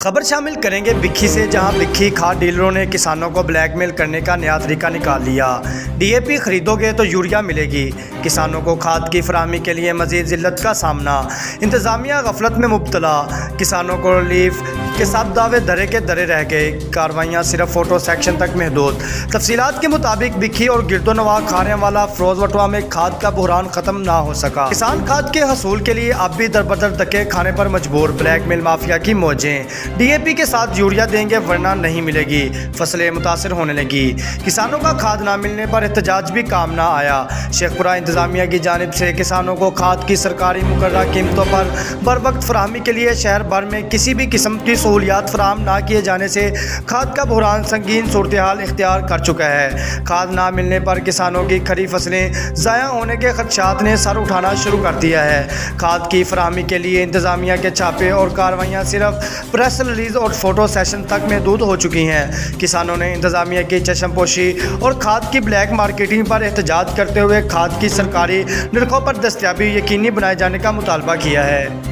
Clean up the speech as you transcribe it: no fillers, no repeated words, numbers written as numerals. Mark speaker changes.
Speaker 1: खबर शामिल करेंगे बिक्खी से, जहां बिक्खी खाद डीलरों ने किसानों को ब्लैकमेल करने का नया तरीका निकाल लिया। डीएपी खरीदोगे तो यूरिया मिलेगी। किसानों को खाद की फराहमी के लिए मजीद जिल्लत का सामना। इंतजामिया गफलत में मुब्तला। किसानों को रिलीफ के साथ दावे धरे के धरे रह गए। कार्रवाइयाँ सिर्फ फोटो सेक्शन तक महदूद। तफसीलात के मुताबिक बिक्खी और गिरदोनवा खारेवाला फरोज वटवा में खाद का बहरान खत्म ना हो सका। किसान खाद के हसूल के लिए अब भी दरबदर धक्के खाने पर मजबूर। ब्लैकमेल माफिया की मौजें। डीएपी के साथ यूरिया देंगे वरना नहीं मिलेगी। फसलें मुतासर होने लगी। किसानों का खाद ना मिलने पर एहतजाज भी काम ना आया। शेखपुरा इंतजामिया की जानिब से किसानों को खाद की सरकारी मुकर्ररा कीमतों पर बर वक्त फराहमी के लिए शहर भर में किसी भी किस्म की सहूलियात फराहम ना किए जाने से खाद का बहरान संगीन सूरत हाल इख्तियार कर चुका है। खाद ना मिलने पर किसानों की खरीफ फसलें ज़ाया होने के खदशात ने सर उठाना शुरू कर दिया है। खाद की फराहमी के लिए इंतजामिया के छापे और कार्रवाइयाँ सिर्फ प्रेस रिलीज और फोटो सेशन तक महदूद हो चुकी हैं। किसानों ने इंतजामिया की चश्मपोशी और खाद की ब्लैक मार्केटिंग पर एहतजाज करते हुए खाद की सरकारी निर्खों पर दस्तयाबी यकीनी बनाए जाने का मुतालबा किया है।